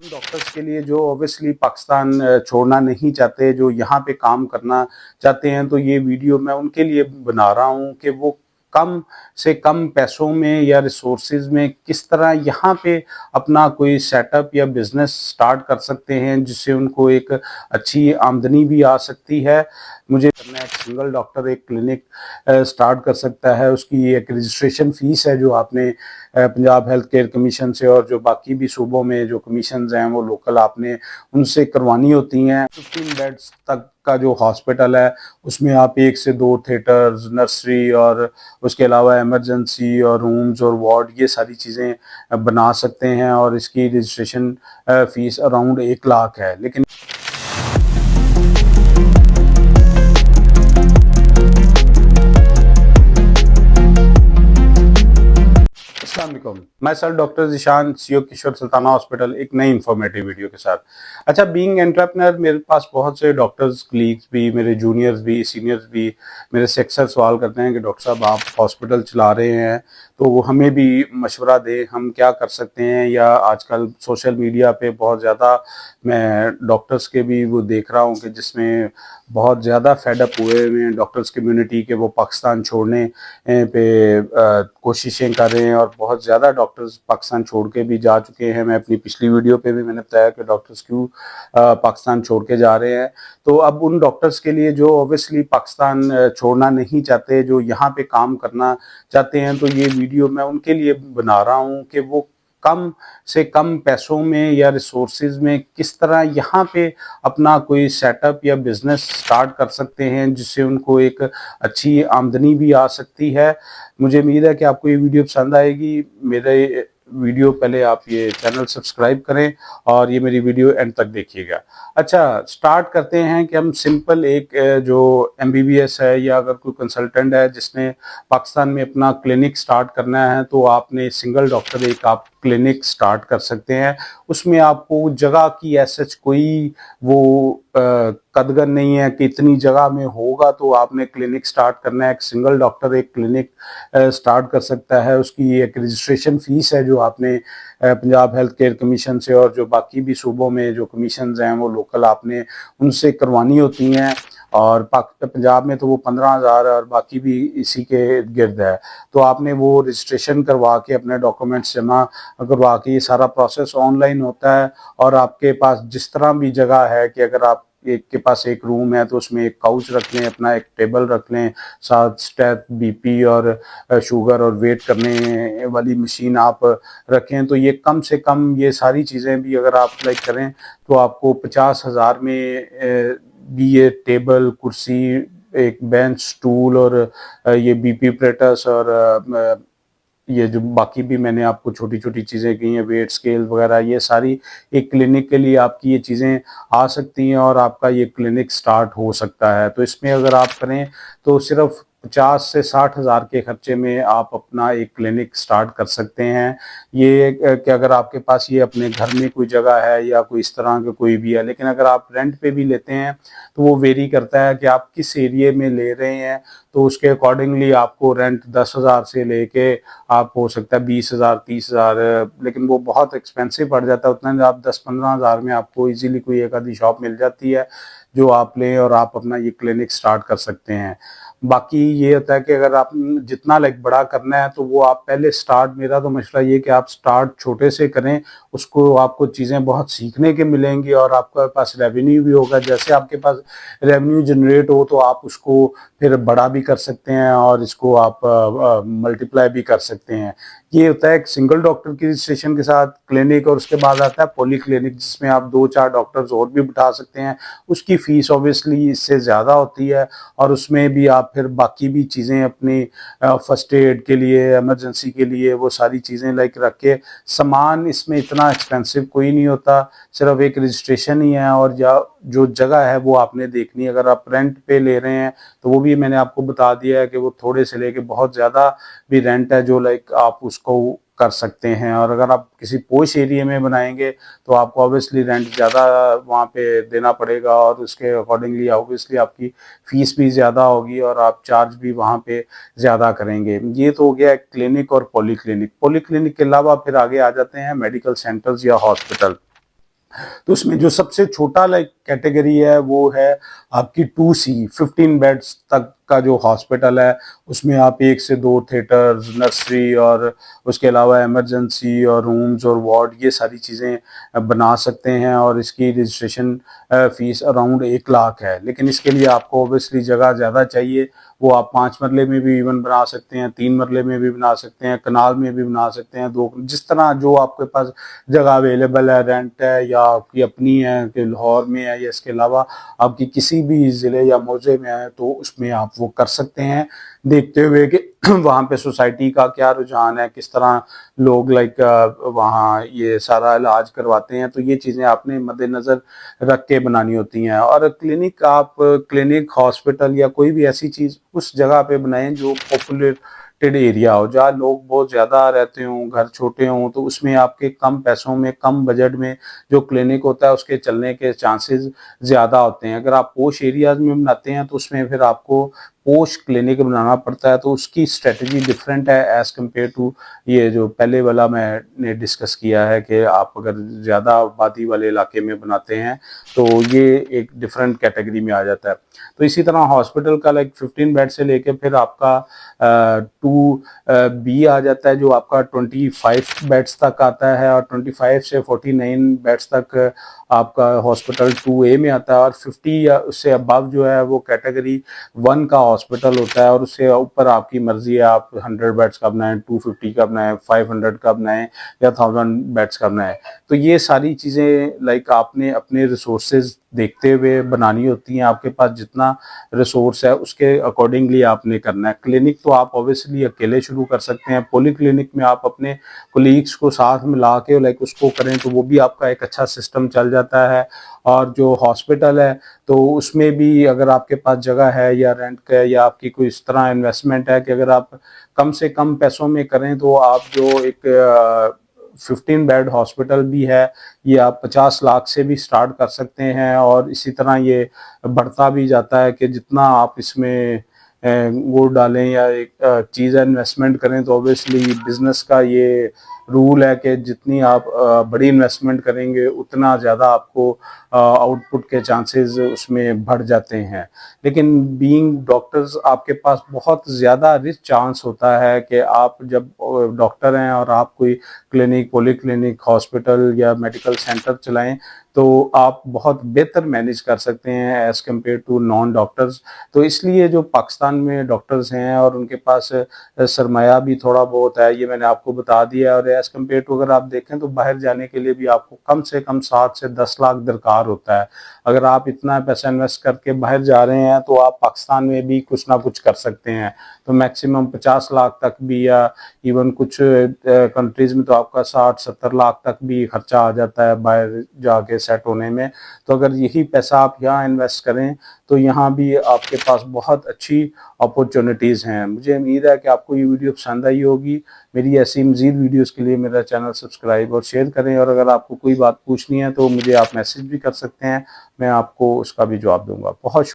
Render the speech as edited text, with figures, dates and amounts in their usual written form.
Doctors के लिए जो ऑब्वियसली पाकिस्तान छोड़ना नहीं चाहते, जो यहाँ पे काम करना चाहते हैं, तो ये वीडियो मैं उनके लिए बना रहा हूँ कि वो कम से कम पैसों में या रिसोर्सेज में किस तरह यहाँ पे अपना कोई सेटअप या बिजनेस स्टार्ट कर सकते हैं, जिससे उनको एक अच्छी आमदनी भी आ सकती है। मुझे करना है, एक सिंगल डॉक्टर एक क्लिनिक स्टार्ट कर सकता है। उसकी एक रजिस्ट्रेशन फीस है जो आपने पंजाब हेल्थ केयर कमीशन से और जो बाकी भी सूबों में जो कमीशन हैं वो लोकल आपने उनसे करवानी होती हैं। 15 बेड्स तक का जो हॉस्पिटल है उसमें आप 1 से 2 थिएटर्स, नर्सरी और उसके अलावा इमरजेंसी और रूम्स और वार्ड, ये सारी चीज़ें बना सकते हैं और इसकी रजिस्ट्रेशन फीस अराउंड 1 लाख है। लेकिन अस्सलाम वालेकुम, मैं सर डॉक्टर ज़ीशान, सीओ किशोर सुल्ताना हॉस्पिटल, एक नई इन्फॉर्मेटिव वीडियो के साथ। अच्छा, बीइंग एंटरप्रेन्योर मेरे पास बहुत से डॉक्टर्स कलीग्स भी, मेरे जूनियर्स भी, सीनियर्स भी मेरे से अक्सर सवाल करते हैं कि डॉक्टर साहब आप हॉस्पिटल चला रहे हैं तो वो हमें भी मशवरा दें, हम क्या कर सकते हैं। या आजकल सोशल मीडिया पे बहुत ज़्यादा मैं डॉक्टर्स के भी वो देख रहा हूँ कि जिसमें बहुत ज़्यादा फेडअप हुए हुए हैं डॉक्टर्स कम्युनिटी के, वो पाकिस्तान छोड़ने पे कोशिशें कर रहे हैं और बहुत ज़्यादा डॉक्टर्स पाकिस्तान छोड़ के भी जा चुके हैं। मैं अपनी पिछली वीडियो पे भी मैंने बताया कि डॉक्टर्स क्यों पाकिस्तान छोड़ के जा रहे हैं। तो अब उन डॉक्टर्स के लिए जो ऑब्वियसली पाकिस्तान छोड़ना नहीं चाहते, जो यहाँ पे काम करना चाहते हैं, तो ये वीडियो मैं उनके लिए बना रहा हूँ कि वो कम से कम पैसों में या रिसोर्सेज में किस तरह यहाँ पे अपना कोई सेटअप या बिजनेस स्टार्ट कर सकते हैं, जिससे उनको एक अच्छी आमदनी भी आ सकती है। मुझे उम्मीद है कि आपको ये वीडियो पसंद आएगी। मेरे वीडियो पहले आप ये चैनल सब्सक्राइब करें और ये मेरी वीडियो एंड तक देखिएगा। अच्छा, स्टार्ट करते हैं कि हम सिंपल एक जो एमबीबीएस है या अगर कोई कंसल्टेंट है जिसने पाकिस्तान में अपना क्लिनिक स्टार्ट करना है, तो आपने सिंगल डॉक्टर एक आप क्लिनिक स्टार्ट कर सकते हैं। उसमें आपको जगह की सच कोई वो कदगन नहीं है कि इतनी जगह में होगा तो आपने क्लिनिक स्टार्ट करना है। एक सिंगल डॉक्टर एक क्लिनिक स्टार्ट कर सकता है। उसकी एक रजिस्ट्रेशन फीस है जो आपने पंजाब हेल्थ केयर कमीशन से और जो बाकी भी सूबों में जो कमीशन हैं वो लोकल आपने उनसे करवानी होती हैं। और पंजाब में तो वो 15,000 और बाकी भी इसी के इर्द गिर्द है। तो आपने वो रजिस्ट्रेशन करवा के अपने डॉक्यूमेंट्स जमा करवा के, ये सारा प्रोसेस ऑनलाइन होता है। और आपके पास जिस तरह भी जगह है कि अगर आप एक के पास एक रूम है तो उसमें एक काउच रख लें, अपना एक टेबल रख लें, साथ स्टेप बीपी और शुगर और वेट करने वाली मशीन आप रखें, तो ये कम से कम ये सारी चीज़ें भी अगर आप अप्लाई करें तो आपको 50,000 में भी ये टेबल, कुर्सी, एक बेंच, स्टूल और ये बीपी प्रेटस और ये जो बाकी भी मैंने आपको छोटी छोटी चीज़ें कही हैं, वेट स्केल वगैरह, ये सारी एक क्लिनिक के लिए आपकी ये चीज़ें आ सकती हैं और आपका ये क्लिनिक स्टार्ट हो सकता है। तो इसमें अगर आप करें तो सिर्फ 50 से 60,000 के खर्चे में आप अपना एक क्लिनिक स्टार्ट कर सकते हैं। ये कि अगर आपके पास ये अपने घर में कोई जगह है या कोई इस तरह का कोई भी है, लेकिन अगर आप रेंट पे भी लेते हैं तो वो वेरी करता है कि आप किस एरिए में ले रहे हैं। तो उसके अकॉर्डिंगली आपको रेंट 10,000 से लेके आप हो सकता है 20,000, 30,000, लेकिन वो बहुत एक्सपेंसिव पड़ जाता है। उतना आप 10-15,000 में आपको इजीली कोई एक आधी शॉप मिल जाती है जो आप लें और आप अपना ये क्लिनिक स्टार्ट कर सकते हैं। बाकी ये होता है कि अगर आप जितना लाइक बड़ा करना है तो वो आप पहले स्टार्ट, मेरा तो मशवरा ये कि आप स्टार्ट छोटे से करें। उसको आपको चीज़ें बहुत सीखने के मिलेंगी और आपके पास रेवेन्यू भी होगा। जैसे आपके पास रेवेन्यू जनरेट हो तो आप उसको फिर बड़ा भी कर सकते हैं और इसको आप मल्टीप्लाई भी कर सकते हैं। ये होता है एक सिंगल डॉक्टर की रजिस्ट्रेशन के साथ क्लिनिक, और उसके बाद आता है पॉली क्लिनिक जिसमें आप 2-4 डॉक्टर्स और भी बिठा सकते हैं। उसकी फ़ीस ऑब्वियसली इससे ज़्यादा होती है और उसमें भी आप फिर बाकी भी चीज़ें अपनी फर्स्ट एड के लिए, इमरजेंसी के लिए वो सारी चीज़ें लाइक रख के, सामान इसमें इतना एक्सपेंसिव कोई नहीं होता, सिर्फ एक रजिस्ट्रेशन ही है। और या जो जगह है वो आपने देखनी है। अगर आप रेंट पे ले रहे हैं तो वो भी मैंने आपको बता दिया है कि वो थोड़े से लेके बहुत ज़्यादा भी रेंट है जो लाइक आप उसको कर सकते हैं। और अगर आप किसी पॉश एरिया में बनाएंगे तो आपको ऑब्वियसली रेंट ज़्यादा वहाँ पे देना पड़ेगा और उसके अकॉर्डिंगली ऑब्वियसली आपकी फ़ीस भी ज़्यादा होगी और आप चार्ज भी वहाँ पे ज़्यादा करेंगे। ये तो हो गया क्लिनिक और पॉली क्लिनिक। पॉली क्लिनिक के अलावा फिर आगे आ जाते हैं मेडिकल सेंटर्स या हॉस्पिटल। तो उसमें जो सबसे छोटा लाइक कैटेगरी है वो है आपकी 2C 15 बेड्स तक का जो हॉस्पिटल है। उसमें आप 1 से 2 थिएटर्स, नर्सरी और उसके अलावा इमरजेंसी और रूम्स और वार्ड ये सारी चीज़ें बना सकते हैं, और इसकी रजिस्ट्रेशन फीस अराउंड 1 लाख है। लेकिन इसके लिए आपको ऑब्वियसली जगह ज़्यादा चाहिए। वो आप 5 मरले में भी इवन बना सकते हैं, 3 मरले में भी बना सकते हैं, कनाल में भी बना सकते हैं, 2 जिस तरह जो आपके पास जगह अवेलेबल है, रेंट है या आपकी अपनी है कि लाहौर में है या इसके अलावा आपकी किसी भी ज़िले या मौजे में है, तो उसमें आप वो कर सकते हैं, देखते हुए कि वहाँ पे सोसाइटी का क्या रुझान है, किस तरह लोग लाइक वहाँ ये सारा इलाज करवाते हैं। तो ये चीज़ें आपने मद्देनज़र रख के बनानी होती हैं। और क्लिनिक आप क्लिनिक, हॉस्पिटल या कोई भी ऐसी चीज़ उस जगह पे बनाएं जो पॉपुलेटेड एरिया हो, जहाँ लोग बहुत ज़्यादा रहते हों, घर छोटे हों, तो उसमें आपके कम पैसों में, कम बजट में जो क्लिनिक होता है उसके चलने के चांसेस ज़्यादा होते हैं। अगर आप पॉश एरियाज़ में बनाते हैं तो उसमें फिर आपको पॉश क्लिनिक बनाना पड़ता है, तो उसकी स्ट्रेटजी डिफरेंट है एज़ कम्पेयर टू ये जो पहले वाला मैंने डिस्कस किया है कि आप अगर ज़्यादा आबादी वाले इलाके में बनाते हैं तो ये एक डिफरेंट कैटेगरी में आ जाता है। तो इसी तरह हॉस्पिटल का लाइक 15 बेड से लेके फिर आपका 2B आ जाता है जो आपका 25 बेड्स तक आता है, और 25 से 49 बेड्स तक आपका हॉस्पिटल 2A में आता है। और 50 या उससे अबव जो है वो कैटेगरी 1 का हॉस्पिटल होता है, और उससे ऊपर आपकी मर्जी है, आप 100 बेड्स का बनाएं, 250 का बनाएं, 500 का बनाएं या 1000 बेड्स का बनाएं। तो ये सारी चीज़ें लाइक आपने अपने रिसोर्सेज देखते हुए बनानी होती हैं। आपके पास जितना रिसोर्स है उसके अकॉर्डिंगली आपने करना है। क्लिनिक तो आप ऑब्वियसली अकेले शुरू कर सकते हैं, पॉली क्लिनिक में आप अपने कोलीग्स को साथ मिला के लाइक उसको करें तो वो भी आपका एक अच्छा सिस्टम चल जाता है। और जो हॉस्पिटल है तो उसमें भी अगर आपके पास जगह है या रेंट का है या आपकी कोई इस तरह इन्वेस्टमेंट है कि अगर आप कम से कम पैसों में करें तो आप जो एक 15 बेड हॉस्पिटल भी है ये आप 50 लाख से भी स्टार्ट कर सकते हैं। और इसी तरह ये बढ़ता भी जाता है कि जितना आप इसमें वोट डालें या एक चीज़ इन्वेस्टमेंट करें, तो ऑब्वियसली बिजनेस का ये रूल है कि जितनी आप बड़ी इन्वेस्टमेंट करेंगे उतना ज़्यादा आपको आउटपुट के चांसेस उसमें बढ़ जाते हैं। लेकिन बीइंग डॉक्टर्स आपके पास बहुत ज़्यादा रिच चांस होता है कि आप जब डॉक्टर हैं और आप कोई क्लिनिक, पॉली क्लिनिक, हॉस्पिटल या मेडिकल सेंटर चलाएं तो आप बहुत बेहतर मैनेज कर सकते हैं as compare to non doctors. तो इसलिए जो पाकिस्तान में डॉक्टर्स हैं और उनके पास सरमाया भी थोड़ा बहुत है, ये मैंने आपको बता दिया। और एज़ कम्पेयर टू अगर आप देखें तो बाहर जाने के लिए भी आपको कम से कम 7 से 10 लाख दरकार होता है। अगर आप इतना पैसा इन्वेस्ट करके बाहर जा रहे हैं तो आप पाकिस्तान में भी कुछ ना कुछ कर सकते हैं। तो मैक्सिमम 50 लाख तक भी, या इवन कुछ कंट्रीज़ में तो आपका 60-70 लाख तक भी खर्चा आ जाता है बाहर जाके सेट होने में। तो अगर यही पैसा आप यहाँ इन्वेस्ट करें तो यहाँ भी आपके पास बहुत अच्छी अपॉर्चुनिटीज़ हैं। मुझे उम्मीद है कि आपको ये वीडियो पसंद आई होगी। मेरी ऐसी मज़ीद वीडियोज़ के लिए मेरा चैनल सब्सक्राइब और शेयर करें, और अगर आपको कोई बात पूछनी है तो मुझे आप मैसेज भी कर सकते हैं, मैं आपको उसका भी जवाब दूंगा। बहुत